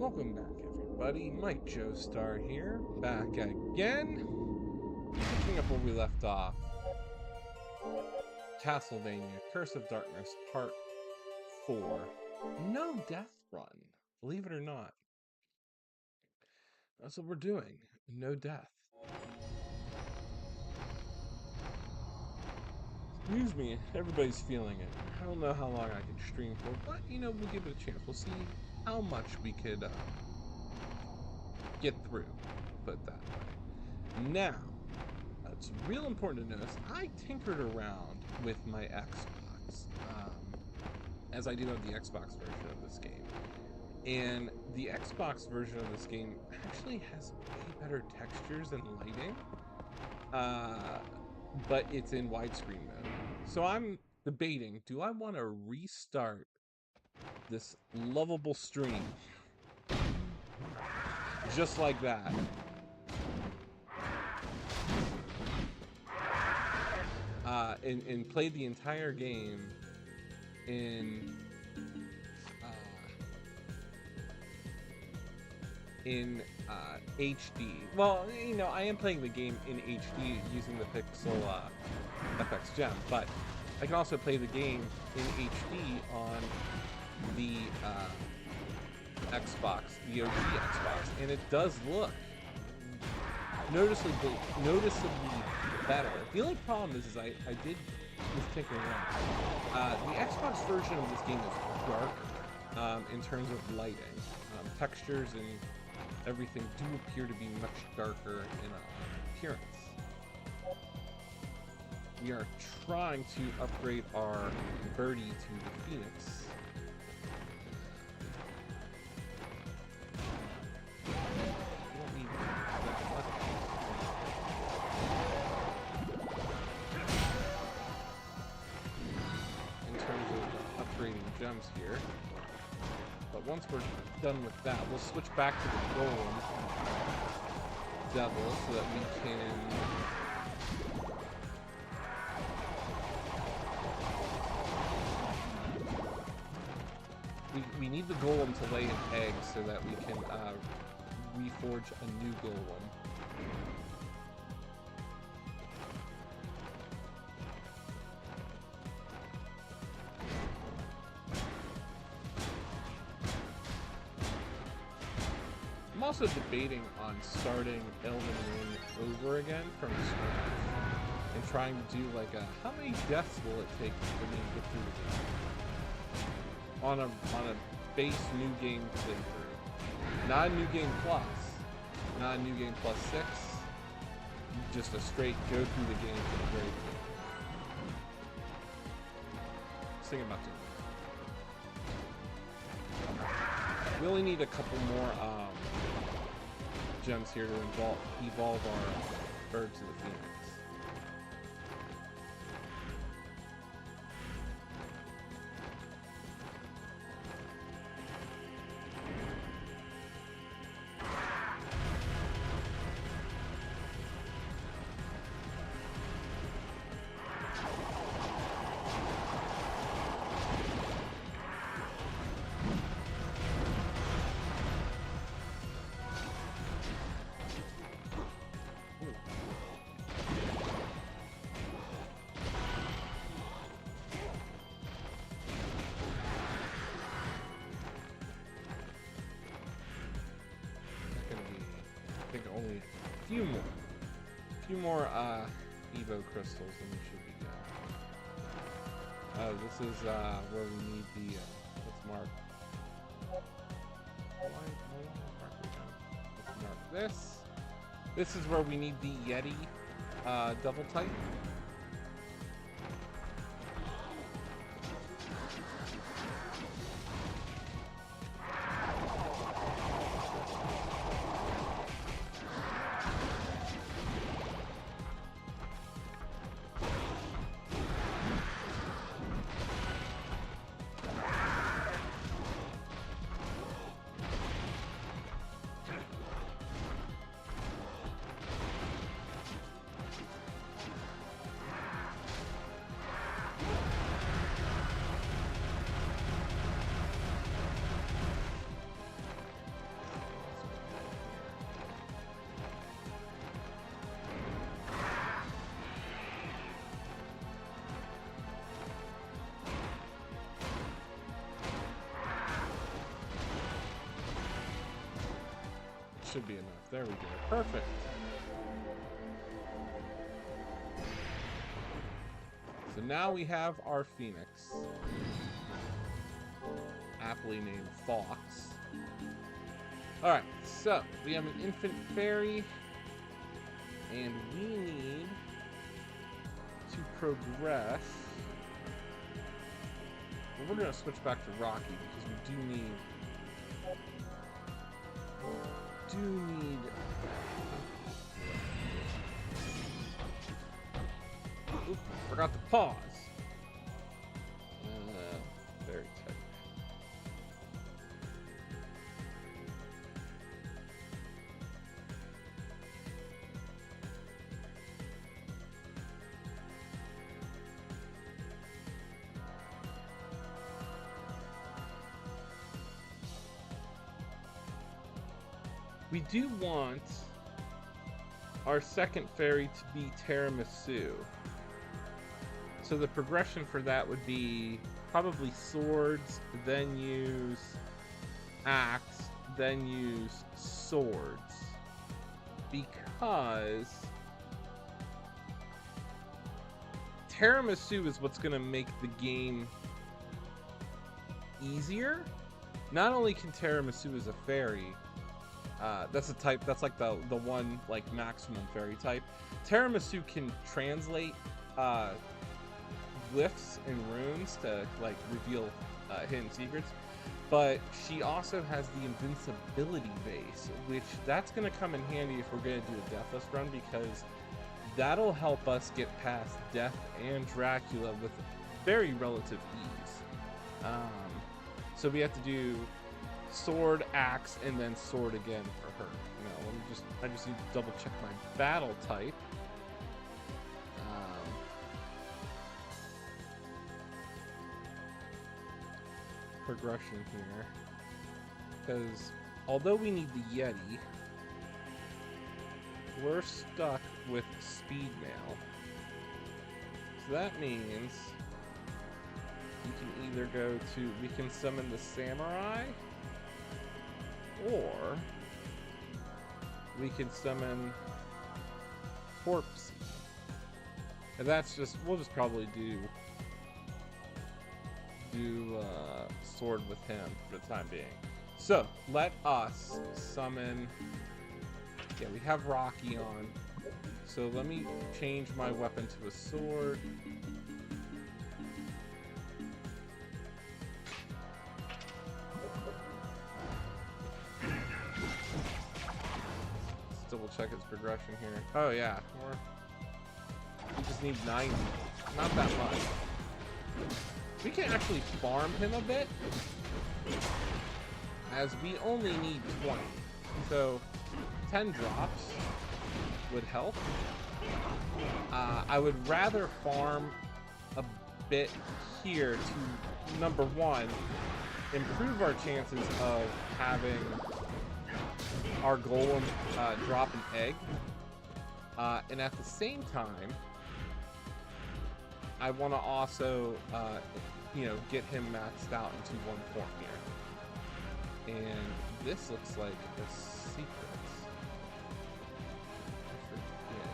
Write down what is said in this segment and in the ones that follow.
Welcome back, everybody. Mike Joestar here, back again. Picking up where we left off. Castlevania, Curse of Darkness, Part 4. No death run, believe it or not. That's what we're doing. No death. Excuse me, everybody's feeling it. I don't know how long I can stream for, but, we'll give it a chance. We'll see how much we could get through, put it that way. Now, it's real important to notice, I tinkered around with my Xbox, as I do have the Xbox version of this game. And the Xbox version of this game actually has way better textures and lighting, but it's in widescreen mode. So I'm debating, do I want to restart this lovable stream just like that? And play the entire game in HD. Well, I am playing the game in HD using the Pixel FX gem, but I can also play the game in HD on the Xbox, the OG Xbox, and it does look noticeably better. The only problem is I did was tinkering around. The Xbox version of this game is darker in terms of lighting. Textures and everything do appear to be much darker in appearance. We are trying to upgrade our birdie to the Phoenix. Gems here, but once we're done with that, we'll switch back to the golem devil so that we need the golem to lay an egg so that we can reforge a new golem. I'm also debating on starting Elden Ring over again from scratch and trying to do like how many deaths will it take for me to get through the game on a base new game playthrough, not a new game plus, not a new game plus 6, just a straight go through the game for the very beginning. Just thinking about doing that. We only need a couple more gems here to evolve our bird to the Phoenix. Only a few more Evo crystals and we should be done. This is where we need the let's mark this. This is where we need the Yeti double type. should be enough. There we go. Perfect. So now we have our Phoenix. Aptly named Fox. Alright, so we have an infant fairy. And we need to progress. Well, we're going to switch back to Rocky because we do need... Oop, forgot to pause. Very tight. We do want our second fairy to be tiramisu. So the progression for that would be probably swords, then use axe, then use swords. Because tiramisu is what's going to make the game easier. Not only can tiramisu as a fairy, that's a type, that's like the one like maximum fairy type. Tiramisu can translate glyphs and runes to like reveal hidden secrets, but she also has the invincibility base, which that's going to come in handy if we're going to do a Deathless run, because that'll help us get past Death and Dracula with very relative ease. So we have to do sword, axe, and then sword again for her. No, let me just, I just need to double check my battle type. Progression here, because although we need the Yeti, we're stuck with speed mail. So that means we can either go to, we can summon the samurai, or we can summon Corpse. And that's just, we'll just probably do sword with him for the time being. So let us summon, yeah, we have Rocky on, so let me change my weapon to a sword. Let's double check its progression here. Oh yeah, we just need 90, not that much. We can actually farm him a bit, as we only need 20. So 10 drops would help. I would rather farm a bit here to, number one, improve our chances of having our golem drop an egg. And at the same time, I want to also, you know, get him maxed out into one form here. And this looks like a secret. I forget.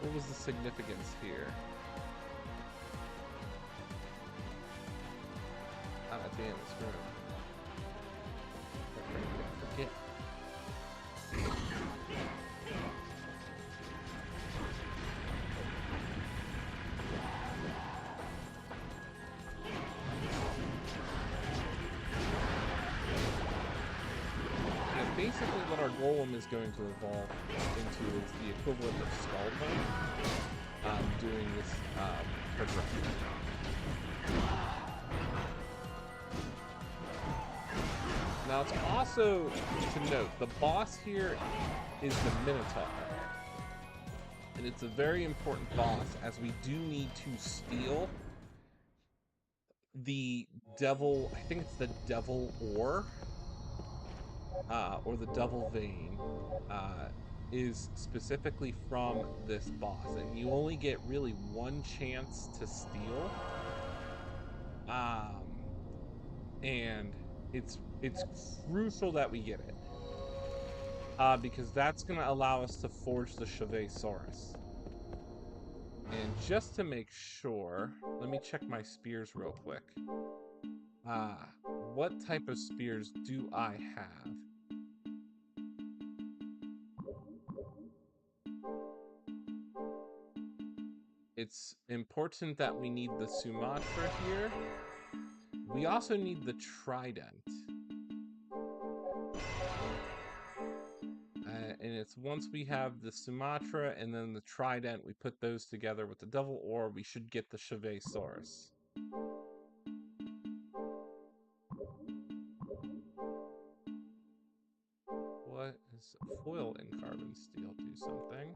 What was the significance here? Ah, damn, it's room. Forget. Basically what our golem is going to evolve into is the equivalent of Skullbone, doing this progression. Now it's also to note, the boss here is the Minotaur. And it's a very important boss, as we do need to steal the devil, I think it's the devil ore, or the devil vein, is specifically from this boss, and you only get really one chance to steal. And it's crucial that we get it, because that's gonna allow us to forge the Chevet-saurus. And just to make sure, let me check my spears real quick. What type of spears do I have? It's important that we need the Sumatra here. We also need the trident. And it's once we have the Sumatra and then the trident, we put those together with the devil ore, we should get the Chevet-saurus. What is foil and carbon steel? Do something.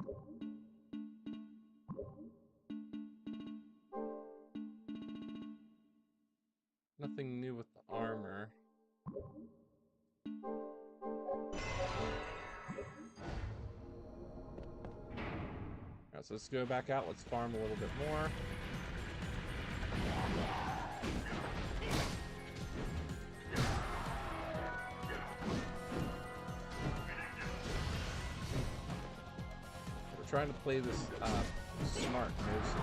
Nothing new with the armor. Alright, so let's go back out. Let's farm a little bit more. We're trying to play this smart mostly.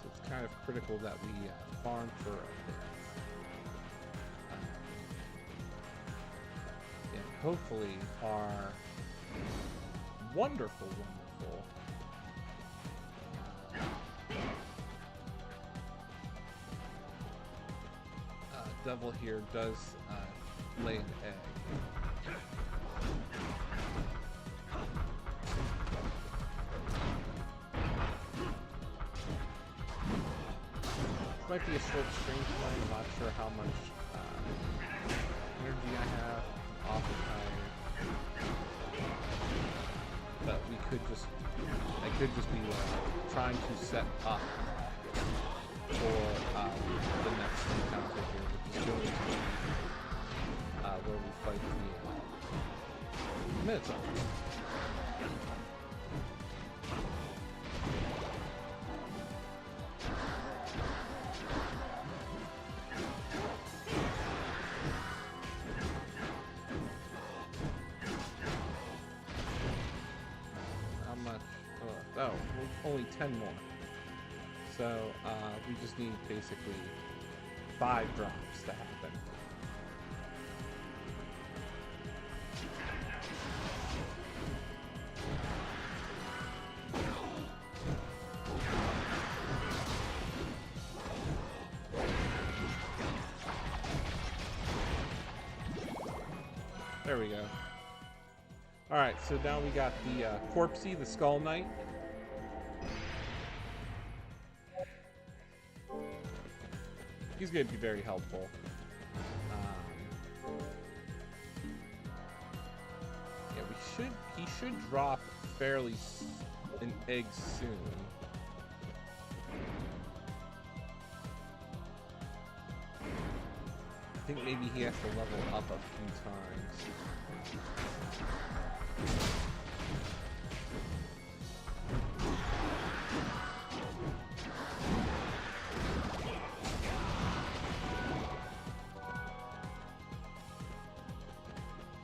So it's kind of critical that we farm for a bit. And hopefully our wonderful devil here does lay an egg. This might be a short stream tonight. I'm not sure how much energy I have. I'm awful tired. But we could just, I could just be trying to set up for the next encounter here, which is going to be where we fight the Minotaur. How much? Oh, only 10 more. So we just need basically 5 drops to happen. There we go. All right, so now we got the Corpsey, the Skull Knight. He's going to be very helpful. Yeah, he should drop an egg soon. I think maybe he has to level up a few times.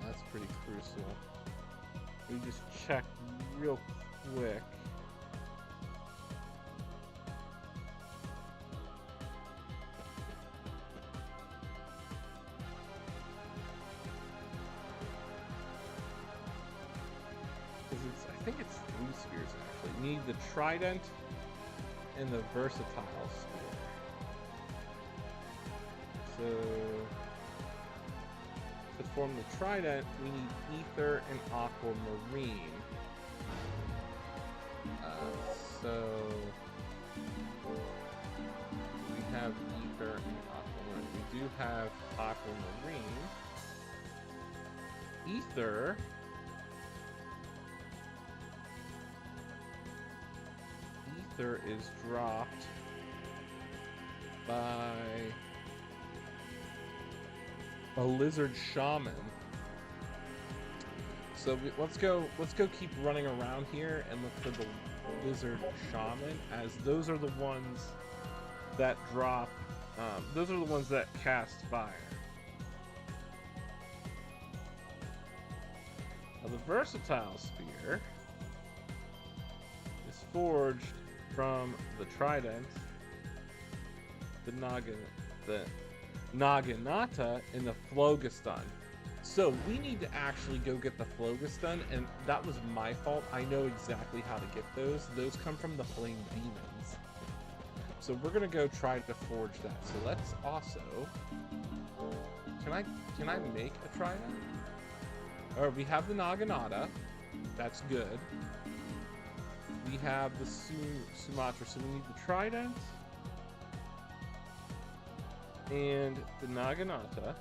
That's pretty crucial. We just check real quick. I think it's 3 spears actually. You need the trident and the versatile spear. So to form the trident, we need ether and aquamarine. So we have ether and aquamarine. We do have aquamarine. Ether. Is dropped by a lizard shaman. So let's go keep running around here and look for the lizard shaman, as those are the ones that drop. Those are the ones that cast fire. Now, the versatile spear is forged from the trident, the naginata, and the phlogiston. So we need to actually go get the phlogiston, and that was my fault. I know exactly how to get those. Those come from the flame demons. So we're gonna go try to forge that. So let's also. Can I make a trident? Or we have the naginata. That's good. We have the Sumatra, so we need the trident and the naginata.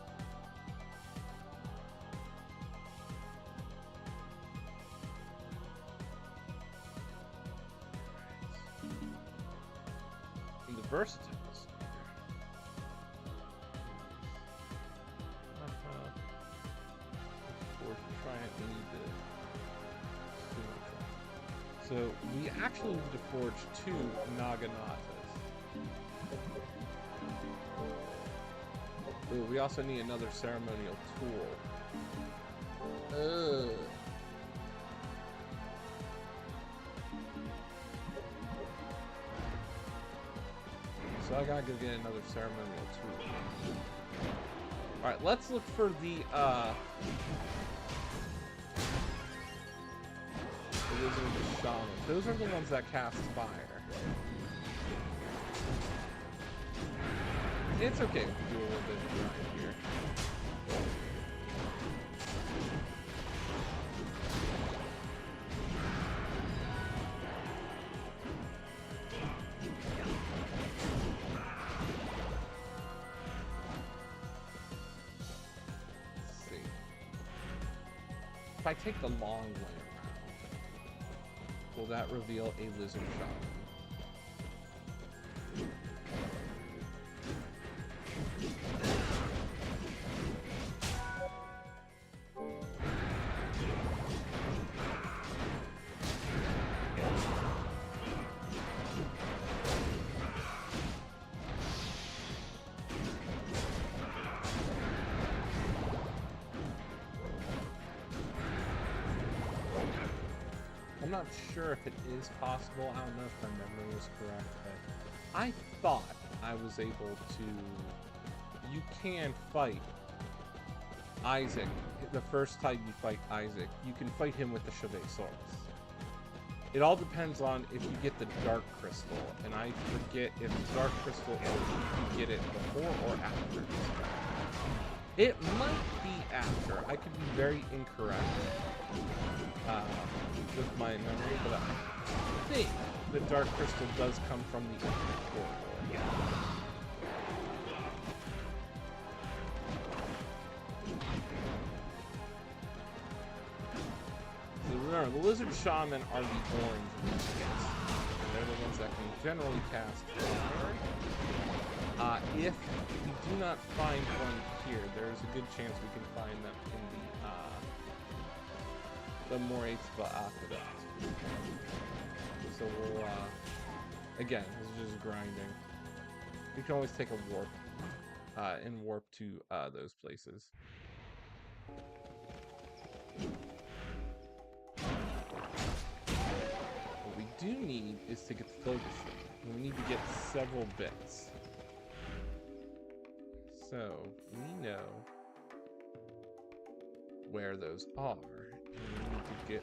And the versatile spear. Forge the trident, we need the Sumatra. So we actually need to forge 2 naginatas. Ooh, we also need another ceremonial tool. Ugh. So I gotta go get another ceremonial tool. Alright, let's look for the wizard shaman. Those are the ones that cast fire. It's okay if we do a little bit of grind here. Let's see. If I take the long way around, will that reveal a lizard shaman? I'm not sure if it is possible. I don't know if my memory is correct, but I thought I was able to. You can fight Isaac. The first time you fight Isaac, you can fight him with the Chevasaurus. It all depends on if you get the Dark Crystal, and I forget if the Dark Crystal is you get it before or after. It might be after. I could be very incorrect with my memory, but I think the Dark Crystal does come from the Infinite Corridor. So remember, the Lizard Shaman are the orange ones. And they're the ones that can generally cast fire. If we do not find one here, there's a good chance we can find them in the Morates after that. So we'll, again, this is just grinding. We can always take a warp, and warp to, those places. What we do need is to get the focus thing. We need to get several bits. So, we know where those are. And we need to get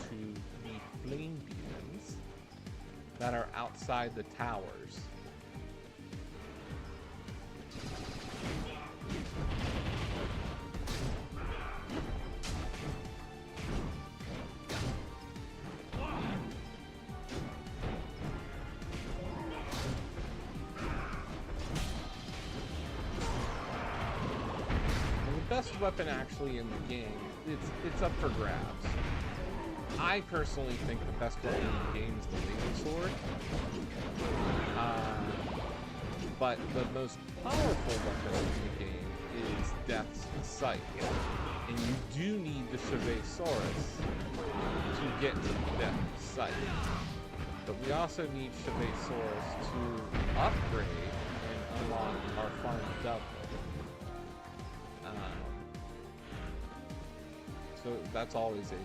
to the flame demons that are outside the towers. Best weapon actually in the game, it's up for grabs. I personally think the best weapon in the game is the laser sword. But the most powerful weapon in the game is Death's Sight. And you do need the Chevasaurus to get to the Deathless site. But we also need Chevasaurus to upgrade and unlock our final double. So that's always a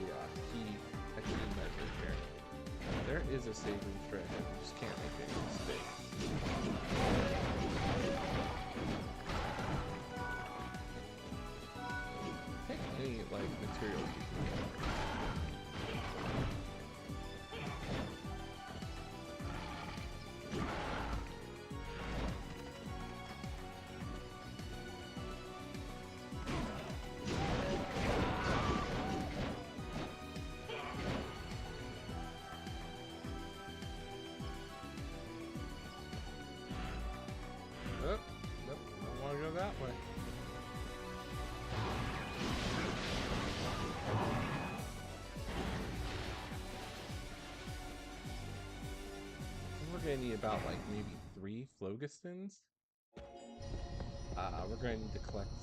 key measure here. There is a saving thread. You just can't make any mistakes. Take any like materials you can get. We're gonna need about like maybe 3 Phlogistons. We're gonna need to collect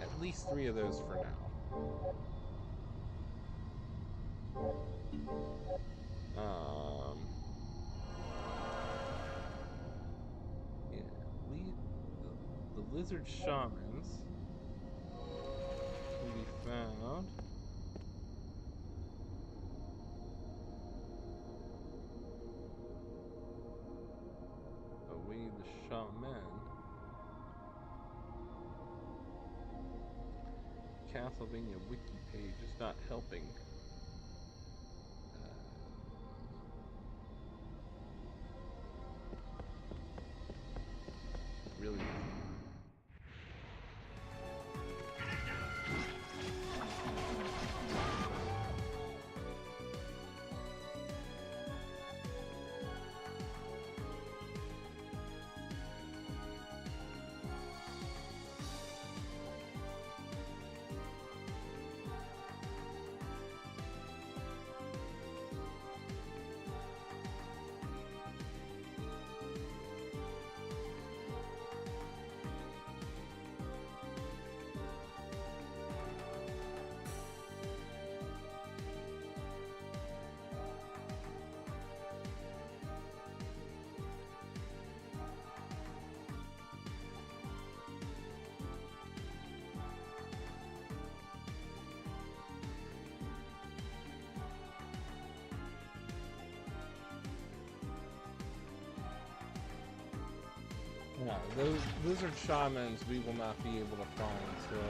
at least 3 of those for now. Yeah, the lizard shamans can be found. The shaman. Castlevania wiki page is not helping. Really. Yeah, those lizard shamans we will not be able to find until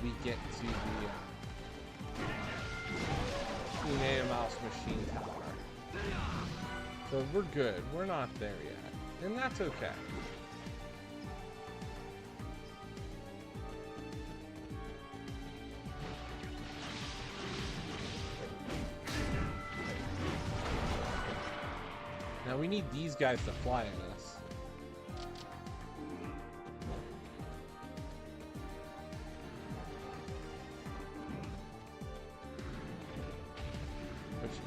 we get to the Queen Mouse machine tower. So we're good. We're not there yet. And that's okay. Now we need these guys to fly at us.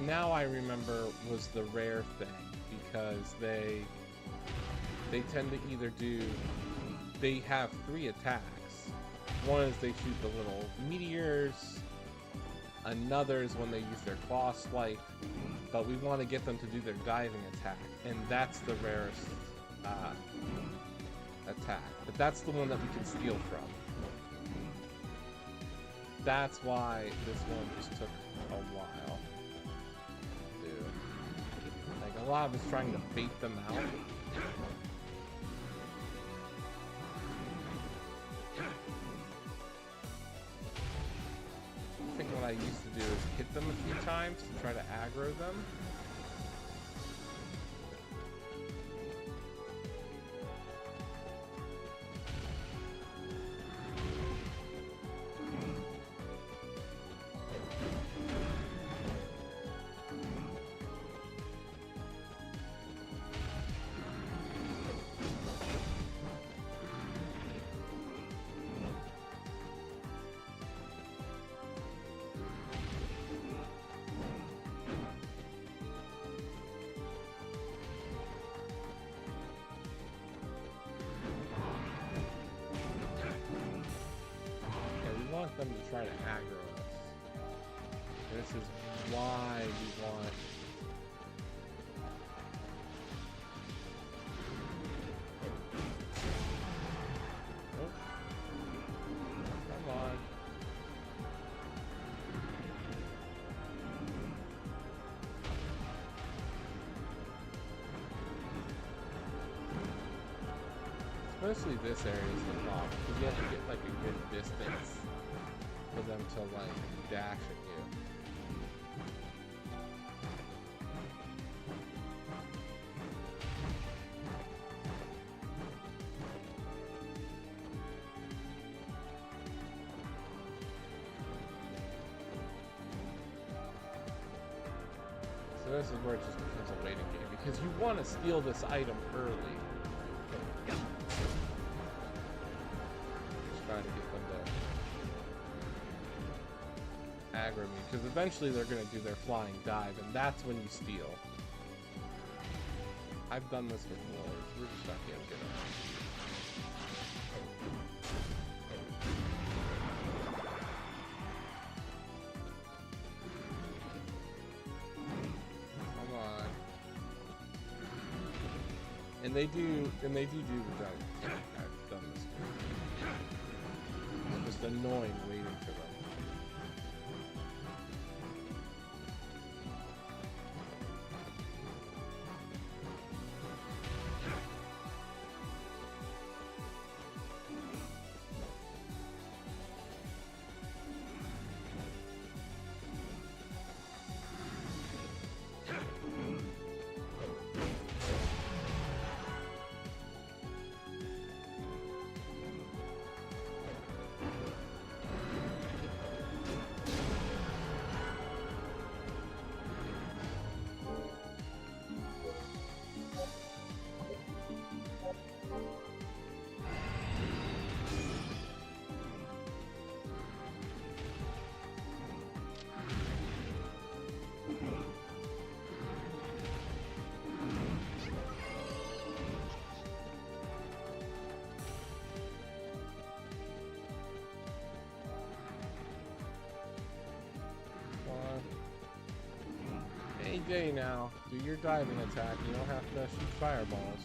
Now I remember was the rare thing, because they tend to either they have 3 attacks. One is they shoot the little meteors, another is when they use their claw swipe, but we want to get them to do their diving attack, and that's the rarest attack. But that's the one that we can steal from. That's why this one just took a while. A lot of us trying to bait them out. I think what I used to do is hit them a few times to try to aggro them. want them to try to aggro us. This is why we want... Oh. Come on. Mostly this area is the problem, because you have to get like a good distance for them to like dash at you. So this is where it just becomes a waiting game, because you want to steal this item early. Trying to get them to aggro me, because eventually they're going to do their flying dive, and that's when you steal. I've done this before. We're just not getting good at it. Come on. And they do the dive. I've done this before. Just annoying waiting for them. Any day now, do your diving attack. You don't have to shoot fireballs.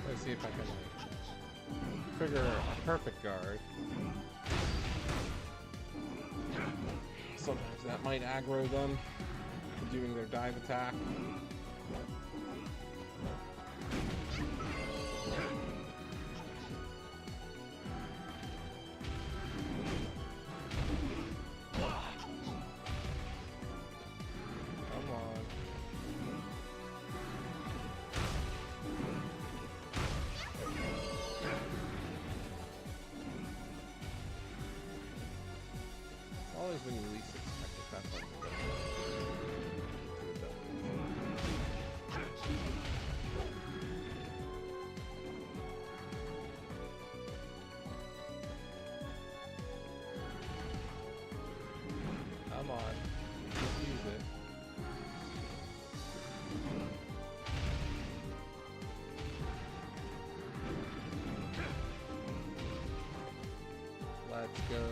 Let's see if I can like trigger a perfect guard. Sometimes that might aggro them for doing their dive attack. Always when you least expect it, that's when you come on, just use it. Let's go.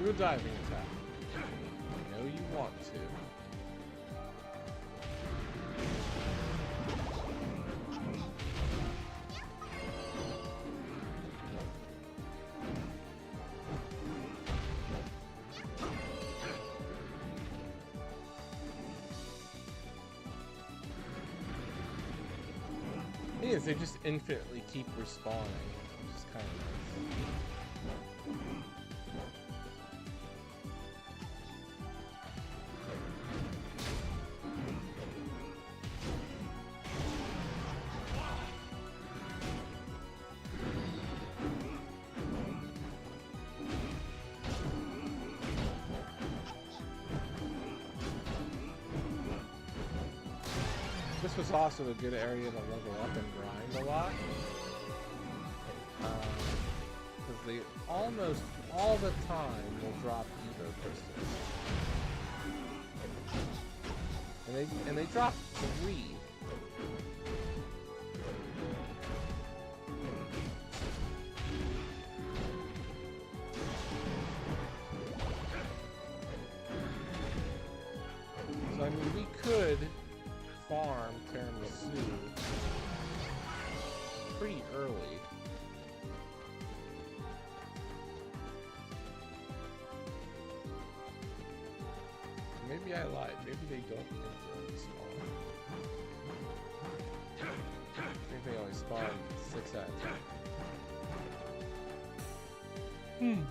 Do a diving attack. I know you want to. They just infinitely keep respawning, which is kind of nice. This was also a good area to level up and grind a lot. Because they almost all the time will drop Evo crystals. And they drop 3. So I mean, we could farm tiramisu pretty early. Maybe I lied. Maybe they don't spawn. I think they only spawn 6 at a time.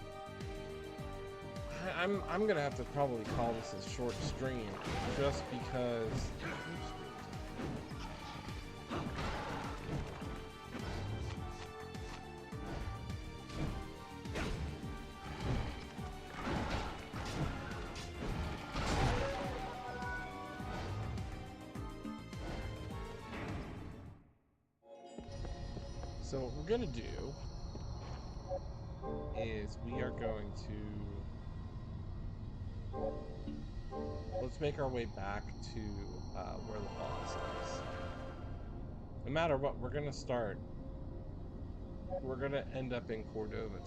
I'm gonna have to probably call this a short stream just because. So what we're gonna do is we are going to let's make our way back to where the boss is. No matter what, we're gonna start. We're gonna end up in Cordova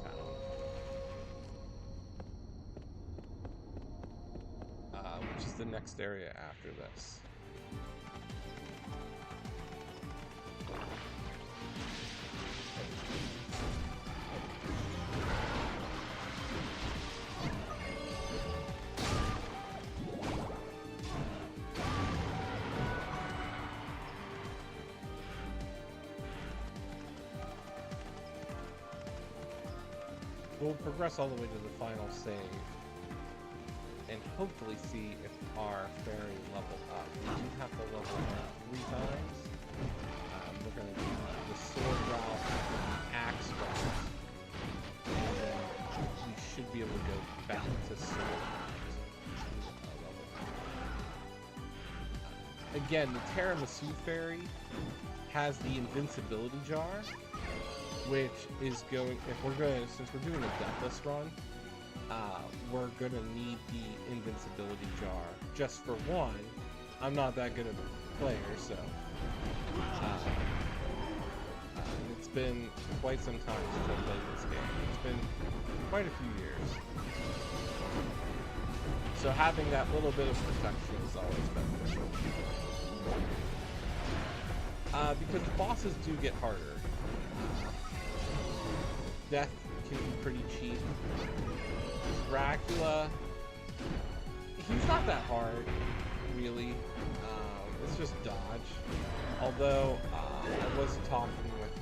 town, which is the next area after this. We'll progress all the way to the final save and hopefully see if our fairy leveled up. We do have to level up 3 times. We're going to do the sword route, the axe route, and then we should be able to go back to sword route. Again, the tiramisu fairy has the invincibility jar, which is going, if we're going to, since we're doing a Deathless run, we're going to need the invincibility jar just for one. I'm not that good of a player, so it's been quite some time since I played this game. It's been quite a few years. So having that little bit of protection is always beneficial. Because the bosses do get harder. Death can be pretty cheap. Dracula, he's not that hard, really. It's just dodge. Although, I was talking with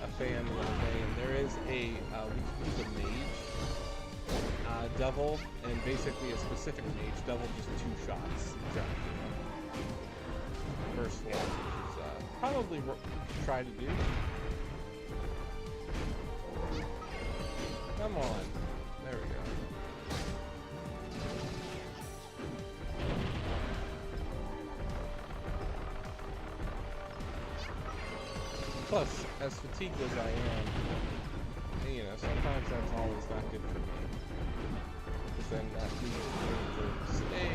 a fan the other day, and there is a, we can use a mage devil, and basically a specific mage devil, just 2 shots. First one, which is probably what we try to do. Come on. There we go. Plus, as fatigued as I am, you know, sometimes that's always not good for me. Because then that leads me to stay